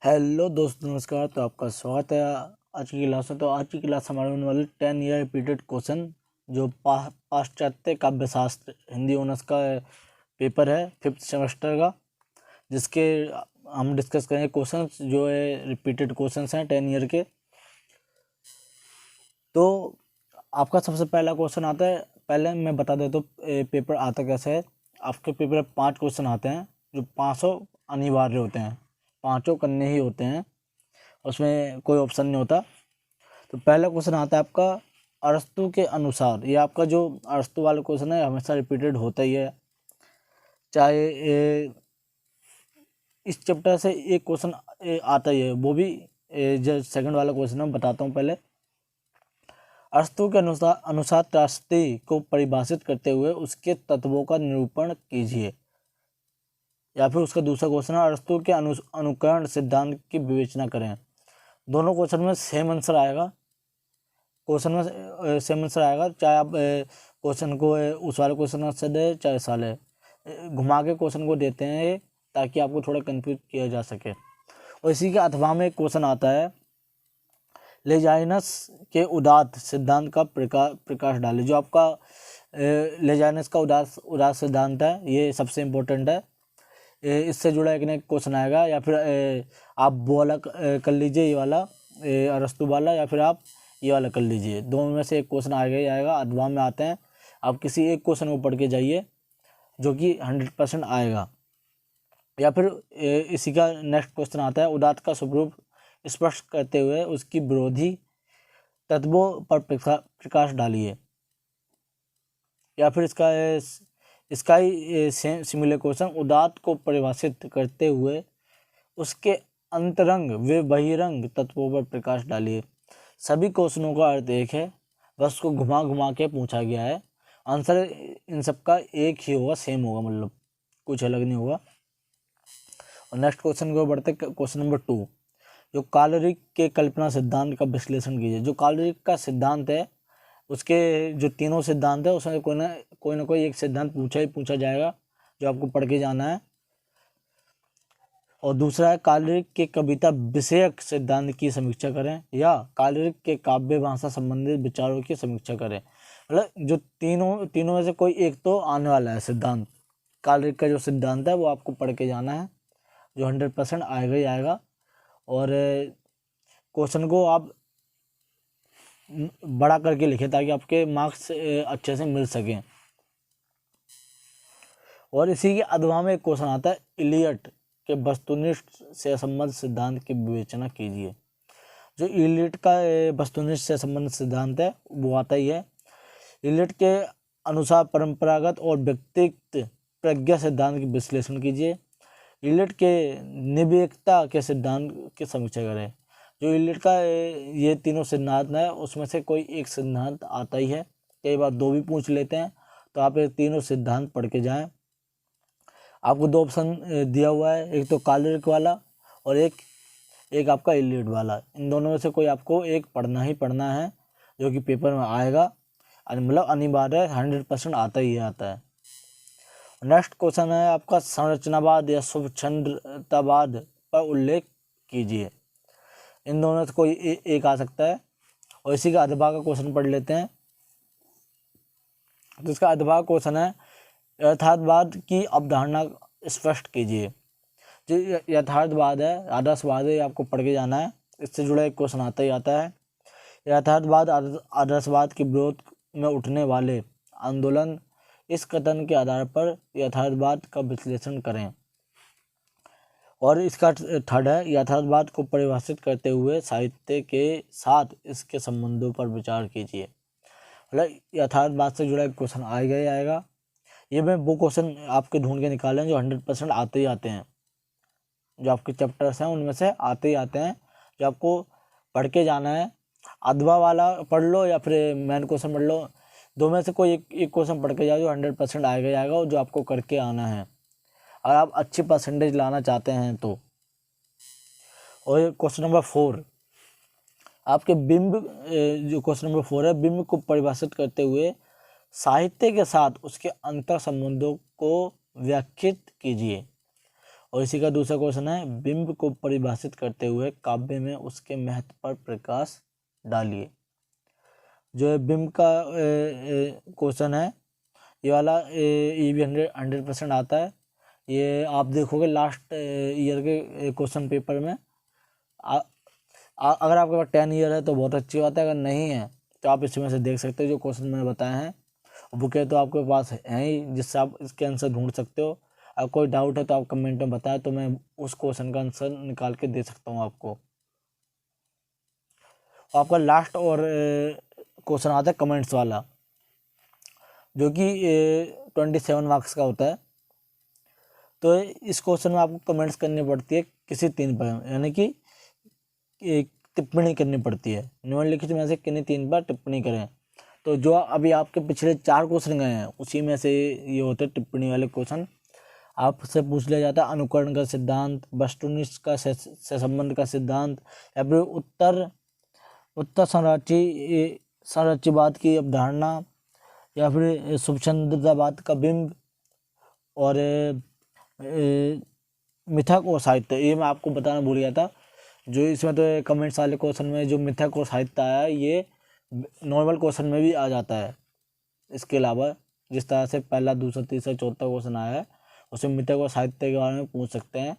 Hello दोस्तों, नमस्कार। तो आपका स्वागत है आज की क्लास में। तो आज की क्लास हमारे होने वाली 10 ईयर रिपीटेड क्वेश्चन जो पाश्चात्य काव्यशास्त्र हिंदी ऑनर्स का पेपर है 5th सेमेस्टर का, जिसके हम डिस्कस करेंगे क्वेश्चंस जो है रिपीटेड क्वेश्चंस हैं 10 ईयर के। तो आपका सबसे पहला क्वेश्चन आता है। पहले मैं बता देता हूँ पेपर आता कैसे है। आपके पेपर में 5 क्वेश्चन आते हैं जो 500 अनिवार्य होते हैं, 5 करने ही होते हैं, उसमें कोई ऑप्शन नहीं होता। तो पहला क्वेश्चन आता है आपका अरस्तु के अनुसार। ये आपका जो अरस्तु वाला क्वेश्चन है हमेशा रिपीटेड होता ही है, चाहे इस चैप्टर से एक क्वेश्चन आता ही है, वो भी जो सेकंड वाला क्वेश्चन है बताता हूँ पहले। अरस्तु के अनुसार त्रासदी को परिभाषित करते हुए उसके तत्वों का निरूपण कीजिए। या फिर उसका दूसरा क्वेश्चन है अरस्तु के अनुकरण सिद्धांत की विवेचना करें। दोनों क्वेश्चन में सेम आंसर आएगा, चाहे आप क्वेश्चन को उस वाले क्वेश्चन से दे चाहे इस वाले, घुमा के क्वेश्चन को देते हैं ये, ताकि आपको थोड़ा कंफ्यूज किया जा सके। और इसी के अथवा में एक क्वेश्चन आता है लेजाइनस के उदात्त सिद्धांत का प्रकाश डाले। जो आपका लेजाइनस का उदात्त सिद्धांत है ये सबसे इम्पोर्टेंट है, इससे जुड़ा एक ना क्वेश्चन आएगा। या फिर आप वो वाला कर लीजिए, ये वाला अरस्तु वाला, या फिर आप ये वाला कर लीजिए। दोनों में से एक क्वेश्चन आएगा ही आएगा। अथवा में आते हैं, आप किसी एक क्वेश्चन को पढ़ के जाइए जो कि 100% आएगा। या फिर इसी का नेक्स्ट क्वेश्चन आता है उदात्त का स्वरूप स्पष्ट करते हुए उसकी विरोधी तत्वों पर प्रकाश डालिए। या फिर इसका ही सिमिलर क्वेश्चन उदात्त को परिभाषित करते हुए उसके अंतरंग व बहिरंग तत्वों पर प्रकाश डालिए। सभी क्वेश्चनों का अर्थ एक है, बस को घुमा घुमा के पूछा गया है। आंसर इन सबका एक ही होगा, सेम होगा, मतलब कुछ अलग नहीं होगा। और नेक्स्ट क्वेश्चन को बढ़ते, क्वेश्चन नंबर 2, जो कालरिक के कल्पना सिद्धांत का विश्लेषण कीजिए। जो कालरिक का सिद्धांत है उसके जो तीनों सिद्धांत है उसमें कोई ना कोई एक सिद्धांत पूछा जाएगा जो आपको पढ़ के जाना है। और दूसरा है कालरिक के कविता विषयक सिद्धांत की समीक्षा करें, या कालरिक के काव्य भाषा संबंधित विचारों की समीक्षा करें। मतलब जो तीनों में से कोई एक तो आने वाला है सिद्धांत। कालरिक का जो सिद्धांत है वो आपको पढ़ के जाना है, जो 100% आएगा ही आएगा। और क्वेश्चन को आप बड़ा करके लिखें ताकि आपके मार्क्स अच्छे से मिल सकें। और इसी के अधवा में एक क्वेश्चन आता है इलियट के वस्तुनिष्ठ से संबंध सिद्धांत की विवेचना कीजिए। जो इलियट का वस्तुनिष्ठ से संबंध सिद्धांत है वो आता ही है। इलियट के अनुसार परंपरागत और व्यक्तिगत प्रज्ञा सिद्धांत की विश्लेषण कीजिए। इलियट के निवेकता के सिद्धांत की समीक्षा करें। जो इलियट का ये तीनों सिद्धांत है उसमें से कोई एक सिद्धांत आता ही है, कई बार 2 भी पूछ लेते हैं, तो आप ये तीनों सिद्धांत पढ़ के जाएं। आपको 2 ऑप्शन दिया हुआ है, एक तो कालरिक वाला और एक आपका इलियट वाला। इन दोनों में से कोई आपको एक पढ़ना ही पढ़ना है, जो कि पेपर में आएगा, मतलब अनिवार्य 100% आता ही आता है। नेक्स्ट क्वेश्चन है आपका संरचनावाद या स्वच्छंदतावाद पर उल्लेख कीजिए। इन दोनों से कोई एक आ सकता है। और इसी का अधवा का क्वेश्चन पढ़ लेते हैं। तो इसका अधवा क्वेश्चन है यथार्थवाद की अवधारणा स्पष्ट कीजिए। जो यथार्थवाद है, आदर्शवाद है, आपको पढ़ के जाना है, इससे जुड़ा एक क्वेश्चन आता ही आता है। यथार्थवाद आदर्शवाद के विरोध में उठने वाले आंदोलन, इस कथन के आधार पर यथार्थवाद का विश्लेषण करें। और इसका थर्ड है यथार्थवाद को परिभाषित करते हुए साहित्य के साथ इसके संबंधों पर विचार कीजिए। मतलब यथार्थवाद से जुड़ा एक क्वेश्चन आएगा ही आएगा। ये मैं वो क्वेश्चन आपके ढूंढ के निकाले जो 100% आते ही आते हैं, जो आपके चैप्टर्स हैं उनमें से आते ही आते हैं, जो आपको पढ़ के जाना है। अधवा वाला पढ़ लो या फिर मेन क्वेश्चन पढ़ लो, 2 में से कोई एक क्वेश्चन पढ़ के जाओ जो 100% आएगा ही आएगा, और जो आपको करके आना है अगर आप अच्छी परसेंटेज लाना चाहते हैं तो। और क्वेश्चन नंबर 4 आपके बिंब, जो क्वेश्चन नंबर 4 है, बिंब को परिभाषित करते हुए साहित्य के साथ उसके अंतर संबंधों को व्याख्यात कीजिए। और इसी का दूसरा क्वेश्चन है, बिंब को परिभाषित करते हुए काव्य में उसके महत्व पर प्रकाश डालिए। जो है बिंब का क्वेश्चन है, ये वाला ये भी 100% आता है। ये आप देखोगे लास्ट ईयर के क्वेश्चन पेपर में। अगर आपके पास 10 ईयर है तो बहुत अच्छी बात है, अगर नहीं है तो आप इसमें से देख सकते हो जो क्वेश्चन मैंने बताए हैं। बुकें तो आपके पास हैं ही, जिससे आप इसके आंसर ढूंढ सकते हो। अगर कोई डाउट है तो आप कमेंट में बताएं, तो मैं उस क्वेश्चन का आंसर निकाल के दे सकता हूँ आपको। आपका लास्ट और क्वेश्चन आता है कमेंट्स वाला, जो कि 27 मार्क्स का होता है। तो इस क्वेश्चन में आपको कमेंट्स करनी पड़ती है किसी 3 पर, यानी कि एक टिप्पणी करनी पड़ती है। निम्नलिखित में से किन्हीं 3 पर टिप्पणी करें। तो जो अभी आपके पिछले 4 क्वेश्चन गए हैं उसी में से ये होते हैं टिप्पणी वाले क्वेश्चन। आपसे पूछ लिया जाता है अनुकरण का सिद्धांत, वस्तुनिष्ठ का सहसंबंध का सिद्धांत, या फिर उत्तर संरचिवाद की अवधारणा, या फिर शुभचंद्रवाद का बिंब, और मिथक और साहित्य। ये मैं आपको बताना भूल गया था। जो इसमें तो कमेंट्स वाले क्वेश्चन में जो मिथक और साहित्य आया है, ये नॉर्मल क्वेश्चन में भी आ जाता है। इसके अलावा जिस तरह से पहला, दूसरा, तीसरा, चौथा क्वेश्चन आया है, उसमें मिथक और साहित्य के बारे में पूछ सकते हैं।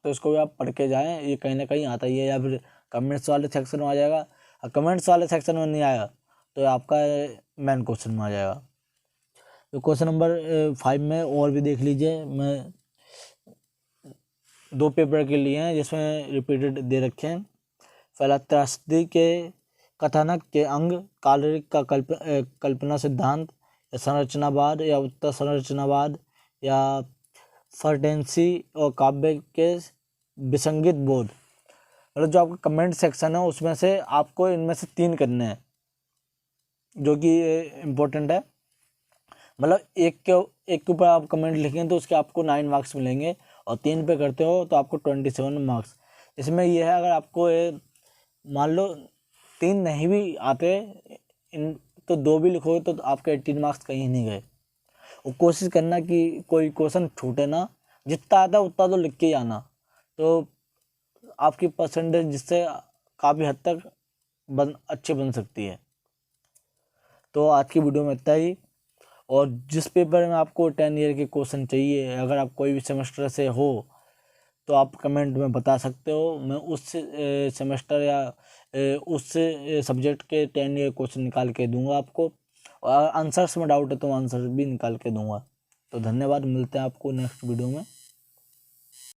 तो इसको भी आप पढ़ के जाएँ, ये कहीं ना कहीं आता ही है, या फिर कमेंट्स वाले सेक्शन में आ जाएगा। और कमेंट्स वाले सेक्शन में नहीं आया तो आपका मेन क्वेश्चन में आ जाएगा। तो क्वेश्चन नंबर 5 में और भी देख लीजिए, मैं 2 पेपर के लिए हैं जिसमें रिपीटेड दे रखे हैं। पहला, त्रासदी के कथानक के अंग, कालरिक का कल्पना सिद्धांत, या संरचनावाद, या उत्तर संरचनावाद, या फर्टेंसी और काव्य के विसंगत बोध। मतलब जो आपका कमेंट सेक्शन है उसमें से आपको इनमें से 3 करने हैं, जो कि इम्पोर्टेंट है। मतलब एक के ऊपर आप कमेंट लिखेंगे तो उसके आपको 9 मार्क्स मिलेंगे, और 3 पे करते हो तो आपको 27 मार्क्स। इसमें यह है, अगर आपको मान लो 3 नहीं भी आते इन तो 2 भी लिखोगे तो आपके 18 मार्क्स कहीं नहीं गए। और कोशिश करना कि कोई क्वेश्चन छूटे ना, जितना आता है उतना तो लिख के ही आना, तो आपकी परसेंटेज जिससे काफ़ी हद तक अच्छी बन सकती है। तो आज की वीडियो में इतना ही। और जिस पेपर में आपको 10 ईयर के क्वेश्चन चाहिए, अगर आप कोई भी सेमेस्टर से हो तो आप कमेंट में बता सकते हो। मैं उस सेमेस्टर या उस सब्जेक्ट के 10 ईयर क्वेश्चन निकाल के दूंगा आपको, और आंसर्स में डाउट है तो आंसर भी निकाल के दूंगा। तो धन्यवाद, मिलते हैं आपको नेक्स्ट वीडियो में।